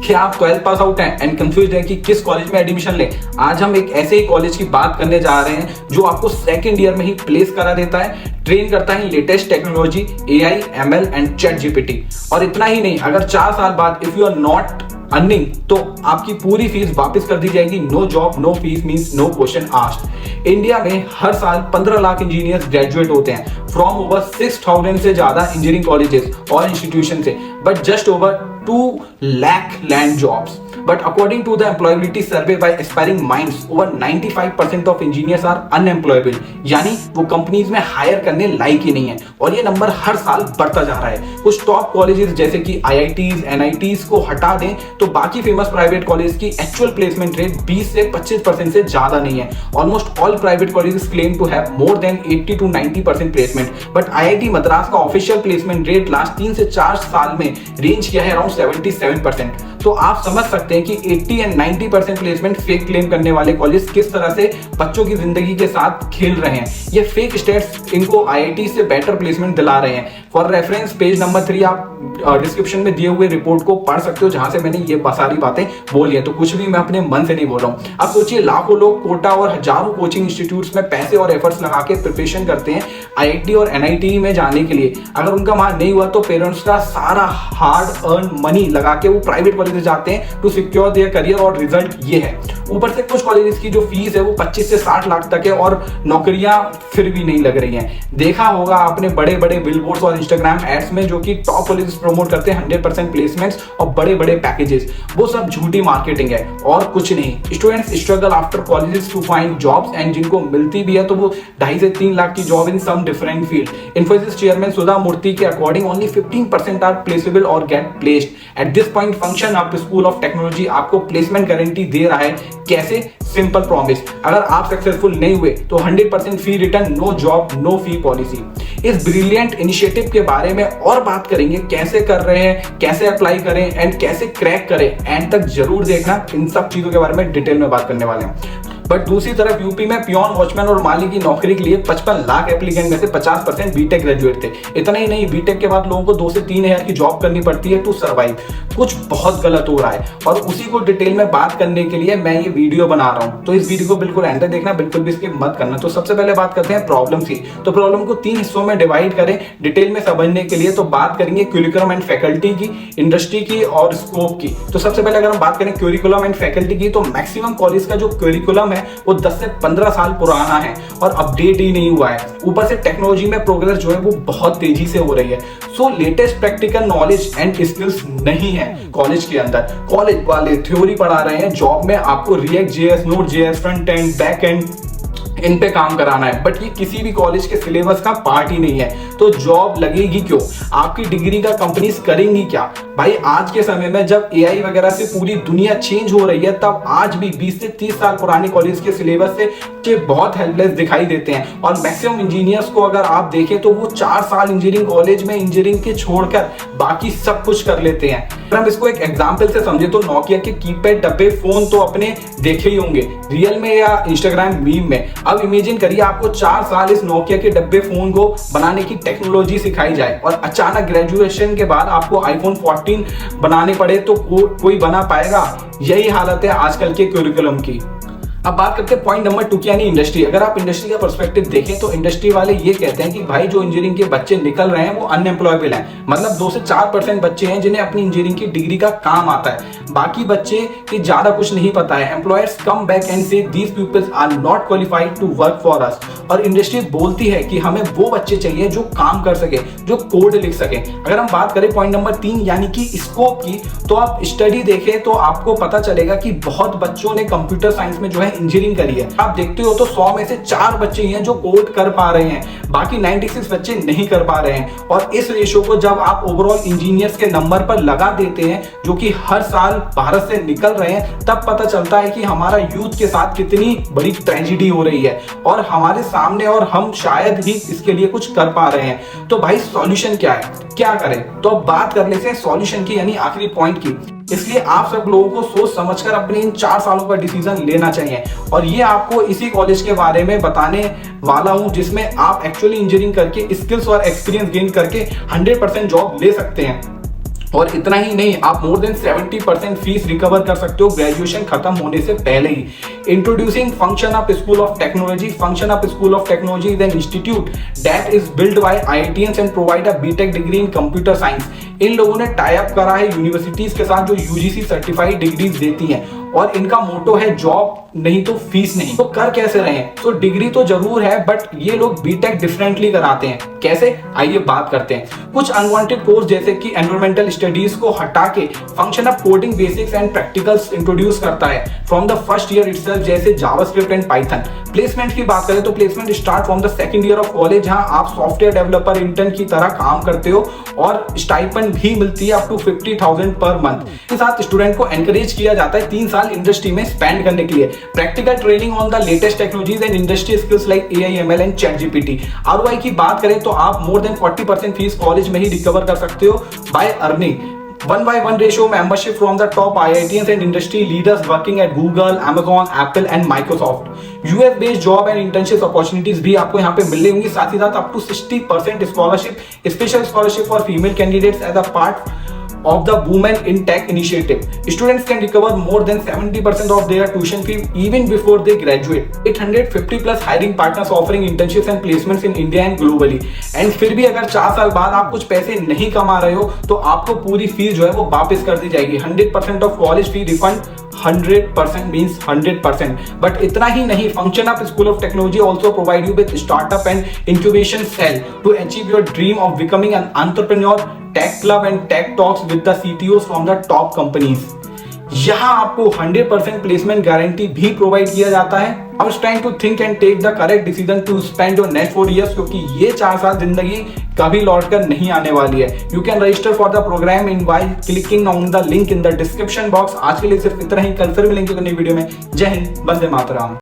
क्या आप 12th pass out हैं एंड कंफ्यूज हैं कि किस कॉलेज में एडमिशन लें? आज हम एक ऐसे ही कॉलेज की बात करने जा रहे हैं जो आपको सेकंड ईयर में ही प्लेस करा देता है, ट्रेन करता है latest technology, AI, ML and chat GPT। और इतना ही नहीं, अगर 4 साल बाद if you are not earning तो आपकी पूरी फीस वापस कर दी जाएगी। No job no fees means no question asked. India में हर साल 15 लाख इंजीनियर्स ग्रेजुएट होते हैं फ्रॉम ओवर 6000 से ज्यादा इंजीनियरिंग कॉलेजेस और इंस्टीट्यूशन से, but just over 2 lakh land jobs. But according to the employability survey by Aspiring Minds, over 95% of engineers are unemployable, यानी वो कंपनीज में हायर करने लायक ही नहीं है। और ये नंबर हर साल बढ़ता जा रहा है। कुछ टॉप कॉलेजेस जैसे कि IITs, NITs को हटा दें तो बाकी फेमस प्राइवेट कॉलेज की एक्चुअल प्लेसमेंट रेट 20 से 25% से ज्यादा नहीं है। Almost all private colleges claim to have more than 80 to 90% placement, but IIT Madras का ऑफिशियल प्लेसमेंट रेट लास्ट 3 से 4 साल में रेंज किया है अराउंड 77%। तो आप समझ सकते हैं कि 80 एंड 90% प्लेसमेंट फेक क्लेम करने वाले कॉलेज किस तरह से बच्चों की जिंदगी के साथ खेल रहे हैं। ये फेक स्टेट्स इनको IIT से बेटर प्लेसमेंट दिला रहे हैं। फॉर रेफरेंस पेज नंबर 3 आप डिस्क्रिप्शन में दिए हुए रिपोर्ट को पढ़ सकते हो, जहां से मैंने ये सारी बातें बोली है। तो कुछ भी मैं अपने मन से नहीं बोल रहा हूं। अब सोचिए, लाखों लोग कोटा और हजारों कोचिंग इंस्टीट्यूट्स में पैसे और एफर्ट्स लगा के प्रिपरेशन करते हैं IIT और NIT में जाने के लिए। अगर उनका वहां नहीं हुआ तो पेरेंट्स का सारा हार्ड अर्न मनी लगा के वो प्राइवेट कॉलेज जाते हैं टू सिक्योर देयर करियर, और रिजल्ट ये है। ऊपर से कुछ कॉलेजेस की जो फीस है वो 25 से 60 लाख तक है और नौकरियां फिर भी नहीं लग रही हैं। देखा होगा आपने बड़े बड़े बिलबोर्ड्स और इंस्टाग्राम एड्स में जो कि टॉप कॉलेजेस प्रमोट करते हैं 100% प्लेसमेंट्स और बड़े बड़े पैकेजेस, वो सब झूठी मार्केटिंग है और कुछ नहीं। Students struggle after colleges to find jobs, and जिनको मिलती भी है तो वो 2.5 से 3 लाख की job in some different field. Infosys chairman Sudha Murthy के अकॉर्डिंग ओनली 15% आर प्लेसेबल और get placed. At this point function of school of technology आपको प्लेसमेंट गारंटी दे रहा है। कैसे? सिंपल प्रॉमिस, अगर आप सक्सेसफुल नहीं हुए तो 100% fee return, no job no fee policy. इस ब्रिलियंट इनिशिएटिव के बारे में और बात करेंगे, कैसे कर रहे हैं, कैसे अप्लाई करें एंड कैसे क्रैक करें। एंड तक जरूर देखना, इन सब चीजों के बारे में डिटेल में बात करने वाले हैं। बट दूसरी तरफ यूपी में पियोन, वॉचमैन और माली की नौकरी के लिए 55 लाख एप्लीकेंट में से 50% बीटेक ग्रेजुएट थे। इतना ही नहीं, बीटेक के बाद लोगों को 2 से 3 हज़ार की जॉब करनी पड़ती है टू सर्वाइव। कुछ बहुत गलत हो रहा है और उसी को डिटेल में बात करने के लिए मैं ये वीडियो बना रहा हूँ। तो इस वीडियो को बिल्कुल एंड तक देखना, बिल्कुल भी स्किप मत करना। तो सबसे पहले बात करते हैं प्रॉब्लम की। तो प्रॉब्लम को 3 हिस्सों में डिवाइड करें डिटेल में समझने के लिए। तो बात करेंगे क्यूरिकुलम एंड फैकल्टी की, इंडस्ट्री की और स्कोप की। तो सबसे पहले अगर हम बात करें क्यूरिकुलम एंड फैकल्टी की, तो मैक्सिमम कॉलेज का जो क्यूरिकुलम है वो 10 से 15 साल पुराना है और अपडेट ही नहीं हुआ है। ऊपर से टेक्नोलॉजी में प्रोग्रेस जो है वो बहुत तेजी से हो रही है। So latest practical knowledge and skills नहीं है कॉलेज के अंदर। कॉलेज वाले थ्योरी पढ़ा रहे हैं, जॉब में आपको react JS, node JS, front end, back and in पे काम कराना है, बट ये किसी भी कॉलेज के सिलेबस का पार्ट ही नहीं है। तो जॉब लगेगी क्यों? आपकी डिग्री का कंपनीज करेंगी क्या? भाई आज के समय में जब AI वगैरह से पूरी दुनिया चेंज हो रही है, तब आज भी 20 से 30 साल पुराने कॉलेज के सिलेबस से बहुत हेल्पलेस दिखाई देते हैं। और मैक्सिमम इंजीनियर्स को अगर आप देखें तो वो 4 साल इंजीनियरिंग कॉलेज में इंजीनियरिंग के छोड़कर बाकी सब कुछ कर लेते हैं। अगर हम इसको एक एग्जाम्पल से समझे तो नोकिया के कीपैड डब्बे फोन तो अपने देखे ही होंगे रियल में या इंस्टाग्राम मीम में। अब इमेजिन करिए आपको 4 साल इस नोकिया के डब्बे फोन को बनाने की टेक्नोलॉजी सिखाई जाए और अचानक ग्रेजुएशन के बाद आपको iPhone 14 बनाने पड़े, तो कोई बना पाएगा? यही हालत है आजकल के क्यूरिकुलम की। अब बात करते हैं पॉइंट नंबर 2 की, यानी इंडस्ट्री। अगर आप इंडस्ट्री का पर्सपेक्टिव देखें तो इंडस्ट्री वाले ये कहते हैं कि भाई जो इंजीनियरिंग के बच्चे निकल रहे हैं वो अनएम्प्लॉयबल हैं। मतलब 2 से 4% बच्चे हैं जिन्हें अपनी इंजीनियरिंग की डिग्री का काम आता है, बाकी बच्चे की ज्यादा कुछ नहीं पता है। Employers come back and say these peoples are not qualified to work for us. और इंडस्ट्री बोलती है कि हमें वो बच्चे चाहिए जो काम कर सके, जो कोड लिख सके। अगर हम बात करें पॉइंट नंबर 3 यानी कि स्कोप की, तो आप स्टडी देखें तो आपको पता चलेगा कि बहुत बच्चों ने कंप्यूटर साइंस में जो है इंजीनियरिंग करी है। आप देखते हो तो 100 में से 4 बच्चे हैं जो कोड कर पा रहे हैं, बाकी 96 बच्चे नहीं कर पा रहे हैं। और इस रेशो को जब आप ओवरऑल इंजीनियर्स के नंबर पर लगा देते हैं जो कि हर साल भारत से निकल रहे हैं, तब पता चलता है कि हमारा यूथ के साथ कितनी बड़ी ट्रेजेडी हो रही है और हमारे सामने, और हम शायद ही इसके लिए कुछ कर पा रहे हैं। तो भाई सॉल्यूशन क्या है, क्या करें? तो अब बात कर लेते हैं सॉल्यूशन की, यानी आखिरी पॉइंट की। इसलिए आप सब लोगों को सोच समझकर अपने इन 4 सालों का डिसीजन लेना चाहिए। और ये आपको इसी कॉलेज के बारे में बताने वाला हूं जिसमें आप एक्चुअली इंजीनियरिंग करके स्किल्स और एक्सपीरियंस गेन करके 100% जॉब ले सकते हैं। और इतना ही नहीं, आप मोर देन 70% फीस रिकवर कर सकते हो ग्रेजुएशन खत्म होने से पहले ही। Introducing function up school of technology. Function up school of technology is an institute that is build by IITians and provide a BTech degree in computer science. इन लोगों ने टाई अप करा है यूनिवर्सिटीज के साथ जो UGC सर्टिफाइड डिग्रीज देती हैं, और इनका मोटो है जॉब नहीं तो फीस नहीं। तो कर कैसे रहे हैं? तो डिग्री तो जरूर है, बट ये लोग बीटेक डिफरेंटली कराते हैं। कैसे, आइए बात करते हैं। कुछ अनवांटेड कोर्स जैसे कि एनवायरमेंटल स्टडीज को हटा के function of coding basics and practicals introduce करता है from the first year itself, जैसे जावास्क्रिप्ट एंड पाइथन। प्लेसमेंट की बात करें तो placement start from the second year of college, जहां आप सॉफ्टवेयर डेवलपर इंटर्न की तरह काम करते हो और स्टाइपेंड भी मिलती है अप टू 50,000 पर मंथ। के साथ स्टूडेंट को एनकरेज किया जाता है 3 साल इंडस्ट्री में स्पेंड करने के लिए। Practical training on the latest technologies and industry skills like AI, ML and ChatGPT। ROI की बात करें तो आप मोर देन 40% फीस कॉलेज में ही रिकवर कर सकते हो by earning 1:1 ratio membership from the top IITians and industry leaders working at Google, Amazon, Apple and Microsoft. US based job and internship opportunities भी आपको यहाँ पे मिल होंगी। साथ ही साथ up to 60% scholarship, special scholarship for female candidates as a part of the Women in Tech initiative. Students can recover more than 70% of their tuition fee even before they graduate. 850 plus hiring partners offering internships and placements in India and globally. And फिर भी अगर 4 साल बाद आप कुछ पैसे नहीं कमा रहे हो तो आपको पूरी फीस जो है वो वापस कर दी जाएगी। 100% of college fee refund, 100% means 100%. But इतना ही नहीं, Function Up School of Technology also provide you with startup and incubation cell to achieve your dream of becoming an entrepreneur. Tech Club and Tech Talks with the CTOs from the top companies. यहाँ आपको 100% placement guarantee भी provide किया जाता है। I was trying to think and take the correct decision to spend your next 4 years, क्योंकि ये 4 साल जिंदगी कभी लौट कर नहीं आने वाली है। You can register for the program in by clicking on the link in the description box. आज के लिए सिर्फ इतना ही, कल फिर मिलेंगे नई वीडियो में। जय हिंद, वंदे मातरम।